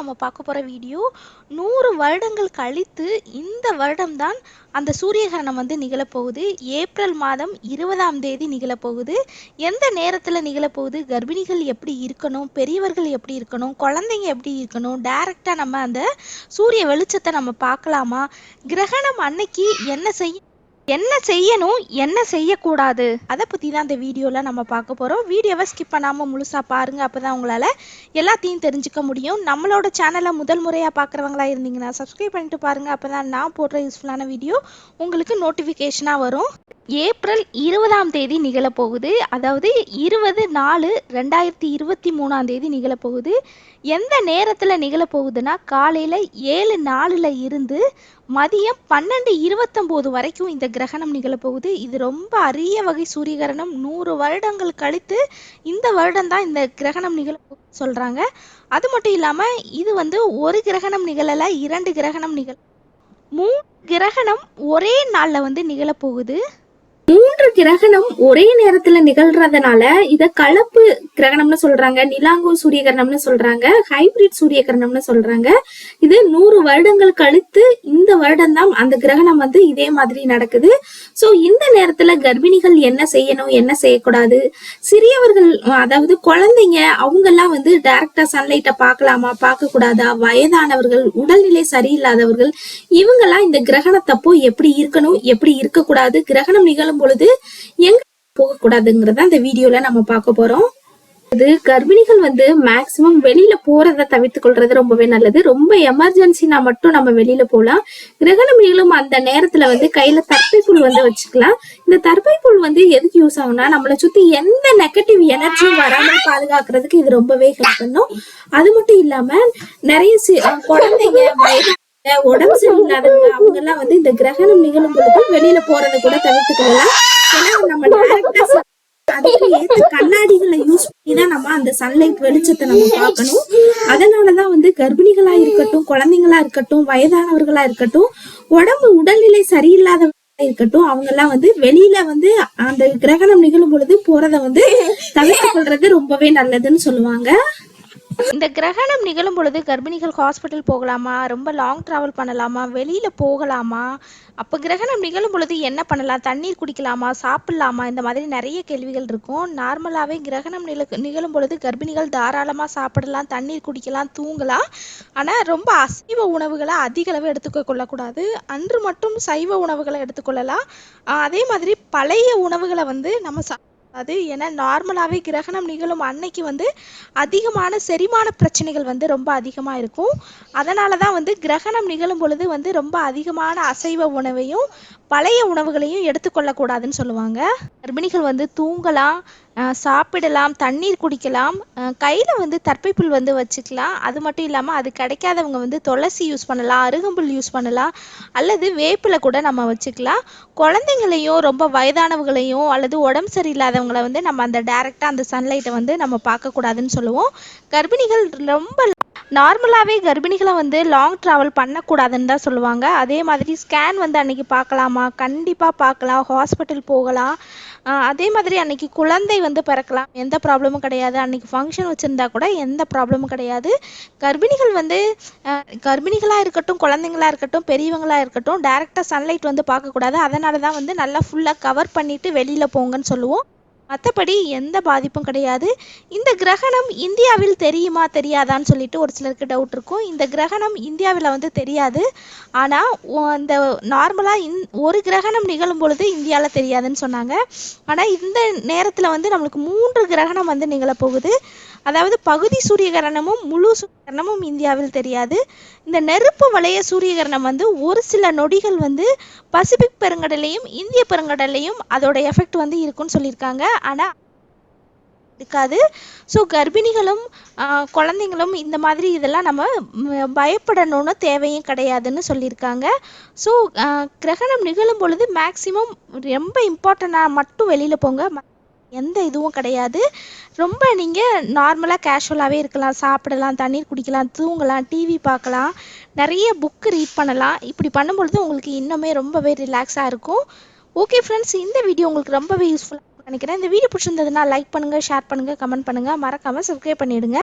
நம்ம பார்க்க போகிற வீடியோ 100 வருடங்கள் கழித்து இந்த வருடம்தான் அந்த சூரிய கிரகணம் வந்து நிகழப்போகுது. ஏப்ரல் மாதம் 20ஆம் தேதி நிகழப்போகுது. எந்த நேரத்தில் நிகழப்போகுது, கர்ப்பிணிகள் எப்படி இருக்கணும், பெரியவர்கள் எப்படி இருக்கணும், குழந்தைங்க எப்படி இருக்கணும், டைரெக்டாக நம்ம அந்த சூரிய வெளிச்சத்தை நம்ம பார்க்கலாமா, கிரகணம் அன்னைக்கு என்ன செய்யணும் என்ன செய்யக்கூடாது, அதை பற்றி தான் இந்த வீடியோவில் நம்ம பார்க்க போகிறோம். வீடியோவை ஸ்கிப் பண்ணாமல் முழுசாக பாருங்கள். அப்போ தான் உங்களால் எல்லாத்தையும் தெரிஞ்சுக்க முடியும். நம்மளோட சேனலை முதல் முறையாக பார்க்குறவங்களா இருந்தீங்கன்னா சப்ஸ்கிரைப் பண்ணிட்டு பாருங்கள். அப்போ தான் நான் போடுற யூஸ்ஃபுல்லான வீடியோ உங்களுக்கு நோட்டிஃபிகேஷனாக வரும். ஏப்ரல் 20ஆம் தேதி நிகழப்போகுது. அதாவது 20/4/2023 நிகழப்போகுது. எந்த நேரத்தில் நிகழப்போகுதுன்னா காலையில் 7:04 இருந்து மதியம் 12:29 வரைக்கும் இந்த கிரகணம் நிகழப்போகுது. இது ரொம்ப அரிய வகை சூரிய கிரகணம். 100 வருடங்கள் கழித்து இந்த வருடம்தான் இந்த கிரகணம் நிகழப்போகுது சொல்கிறாங்க. அது மட்டும் இல்லாமல் இது வந்து ஒரு கிரகணம் நிகழலை, 2 கிரகணம் 3 கிரகணம் ஒரே நாளில் வந்து நிகழப்போகுது. 3 கிரகணம் ஒரே நேரத்துல நிகழ்றதுனால இத கலப்பு கிரகணம்னு சொல்றாங்க, நிலாங்கோ சூரிய கிரகணம்னு சொல்றாங்க, ஹைபிரிட் சூரிய கிரகணம்னு சொல்றாங்க. இது 100 வருடங்கள் கழித்து இந்த வருடம் தான் அந்த கிரகணம் வந்து இதே மாதிரி நடக்குது. சோ இந்த நேரத்துல கர்ப்பிணிகள் என்ன செய்யணும், என்ன செய்யக்கூடாது, சிறியவர்கள் அதாவது குழந்தைங்க அவங்க எல்லாம் வந்து டைரக்டா சன்லைட்டை பார்க்கலாமா, பார்க்க கூடாதா, வயதானவர்கள், உடல்நிலை சரியில்லாதவர்கள் இவங்கெல்லாம் இந்த கிரகணத்தப்போ எப்படி இருக்கணும், எப்படி இருக்கக்கூடாது, கிரகணம் நிகழும் பொழுது எங்க போகக்கூடாதுங்கிறத அந்த வீடியோல நம்ம பார்க்க போறோம். இது கர்ப்பிணிகள் வந்து மேக்சிமம் வெளியில போறதை தவிர்த்து கொள்றது ரொம்பவே நல்லது. ரொம்ப எமர்ஜென்சினா மட்டும் நம்ம வெளியில போலாம். கிரகணம் நிகழும் அந்த நேரத்துல வந்து கையில தர்பைப்புல் வந்து வச்சுக்கலாம். இந்த தர்பைப்புல் வந்து எதுக்கு யூஸ் ஆகும்னா நம்மளை சுத்தி எந்த நெகட்டிவ் எனர்ஜியும் வராமல் பாதுகாக்கிறதுக்கு இது ரொம்பவே ஹெல்ப் பண்ணும். அது மட்டும் இல்லாம நிறைய குழந்தைங்க, வயது உடம்பு சரியில்லாதவங்க அவங்க எல்லாம் வந்து இந்த கிரகணம் நிகழும் பொழுது வெளியில போறதை கூட தவிர்த்து கொள்ளலாம். ஏன்னா நம்ம டைரக்டா அதுக்கு ஏற்ற கண்ணாடிகளை யூஸ் பண்ணி தான் நம்ம அந்த சன்லைட் வெளிச்சத்தை நம்ம பார்க்கணும். அதனாலதான் வந்து கர்ப்பிணிகளா இருக்கட்டும், குழந்தைங்களா இருக்கட்டும், வயதானவர்களா இருக்கட்டும், உடல்நிலை சரியில்லாதவர்களா இருக்கட்டும், அவங்க எல்லாம் வந்து வெளியில வந்து அந்த கிரகணம் நிகழும் பொழுது போறதை வந்து தவிர்த்து கொள்றது ரொம்பவே நல்லதுன்னு சொல்லுவாங்க. இந்த கிரகணம் நிகழும் பொழுது கர்ப்பிணிகள் ஹாஸ்பிட்டல் போகலாமா, ரொம்ப லாங் ட்ராவல் பண்ணலாமா, வெளியில் போகலாமா, அப்போ கிரகணம் நிகழும் பொழுது என்ன பண்ணலாம், தண்ணீர் குடிக்கலாமா, சாப்பிட்லாமா, இந்த மாதிரி நிறைய கேள்விகள் இருக்கும். நார்மலாகவே கிரகணம் நிகழும் பொழுது கர்ப்பிணிகள் தாராளமாக சாப்பிடலாம், தண்ணீர் குடிக்கலாம், தூங்கலாம். ஆனால் ரொம்ப அசைவ உணவுகளை அதிக அளவு எடுத்துக்க கொள்ளக்கூடாது. அன்று மட்டும் சைவ உணவுகளை எடுத்துக்கொள்ளலாம். அதே மாதிரி பழைய உணவுகளை வந்து நம்ம அது ஏன்னா நார்மலாகவே கிரகணம் நிகழும் அன்னைக்கு வந்து அதிகமான செரிமான பிரச்சனைகள் வந்து ரொம்ப அதிகமாக இருக்கும். அதனால தான் வந்து கிரகணம் நிகழும் பொழுது வந்து ரொம்ப அதிகமான அசைவ உணவையும் பழைய உணவுகளையும் எடுத்துக்கொள்ளக்கூடாதுன்னு சொல்லுவாங்க. கர்ப்பிணிகள் வந்து தூங்கலாம், சாப்பிடலாம், தண்ணீர் குடிக்கலாம், கையில் வந்து தர்பைப்புல் வந்து வச்சுக்கலாம். அது மட்டும் இல்லாமல் அது கிடைக்காதவங்க வந்து துளசி யூஸ் பண்ணலாம், அருகம்புல் யூஸ் பண்ணலாம், அல்லது வேப்பிலை கூட நம்ம வச்சுக்கலாம். குழந்தைங்களையும் ரொம்ப வயதானவங்களையும் அல்லது உடம்பு சரியில்லாதவங்களை வந்து நம்ம அந்த டைரெக்டாக அந்த சன்லைட்டை வந்து நம்ம பார்க்கக்கூடாதுன்னு சொல்லுவோம். கர்ப்பிணிகள் ரொம்ப நார்மலாகவே கர்ப்பிணிகளை வந்து லாங் ட்ராவல் பண்ணக்கூடாதுன்னு தான் சொல்லுவாங்க. அதே மாதிரி ஸ்கேன் வந்து அன்றைக்கி பார்க்கலாமா, கண்டிப்பாக பார்க்கலாம், ஹாஸ்பிட்டல் போகலாம். அதே மாதிரி அன்றைக்கி குழந்தை வந்து பிறக்கலாம், எந்த ப்ராப்ளமும் கிடையாது. அன்றைக்கி ஃபங்க்ஷன் வச்சுருந்தா கூட எந்த ப்ராப்ளமும் கிடையாது. கர்ப்பிணிகள் வந்து கர்ப்பிணிகளாக இருக்கட்டும், குழந்தைங்களாக இருக்கட்டும், பெரியவங்களாக இருக்கட்டும், டைரெக்டாக சன்லைட் வந்து பார்க்கக்கூடாது. அதனால தான் வந்து நல்லா ஃபுல்லாக கவர் பண்ணிவிட்டு வெளியில் போங்கன்னு சொல்லுவோம். மற்றபடி எந்த பாதிப்பும் கிடையாது. இந்த கிரகணம் இந்தியாவில் தெரியுமா தெரியாதான்னு சொல்லிட்டு ஒரு சிலருக்கு டவுட் இருக்கும். இந்த கிரகணம் இந்தியாவில் வந்து தெரியாது. ஆனால் இந்த நார்மலாக ஒரு கிரகணம் நிகழும் பொழுது இந்தியாவில் தெரியாதுன்னு சொன்னாங்க. ஆனால் இந்த நேரத்தில் வந்து நம்மளுக்கு 3 கிரகணம் வந்து நிகழப்போகுது. அதாவது பகுதி சூரிய கிரகணமும் முழு சூரிய கிரகணமும் இந்தியாவில் தெரியாது. இந்த நெருப்பு வளைய சூரிய கிரகணம் வந்து ஒரு சில நொடிகள் வந்து பசிபிக் பெருங்கடலையும் இந்திய பெருங்கடலையும் அதோட எஃபெக்ட் வந்து இருக்குன்னு சொல்லியிருக்காங்க. ஆனால் இருக்காது. ஸோ கர்ப்பிணிகளும் குழந்தைங்களும் இந்த மாதிரி இதெல்லாம் நம்ம பயப்படணும்னு தேவையும் கிடையாதுன்னு சொல்லியிருக்காங்க. ஸோ கிரகணம் நிகழும் பொழுது மேக்சிமம் ரொம்ப இம்பார்ட்டண்ட்டாக மட்டும் வெளியில் போங்க, எந்த இதுவும் கிடையாது. ரொம்ப நீங்கள் நார்மலாக கேஷுவலாகவே இருக்கலாம், சாப்பிடலாம், தண்ணீர் குடிக்கலாம், தூங்கலாம், டிவி பார்க்கலாம், நிறைய புக்கு ரீட் பண்ணலாம். இப்படி பண்ணும்பொழுது உங்களுக்கு இன்னுமே ரொம்பவே ரிலாக்ஸாக இருக்கும். ஓகே ஃப்ரெண்ட்ஸ், இந்த வீடியோ உங்களுக்கு ரொம்பவே யூஸ்ஃபுல்லாக நினைக்கிறேன். இந்த வீடியோ பிடிச்சிருந்ததுன்னா லைக் பண்ணுங்கள், ஷேர் பண்ணுங்கள், கமெண்ட் பண்ணுங்கள், மறக்காமல் சப்ஸ்கிரைப் பண்ணிவிடுங்க.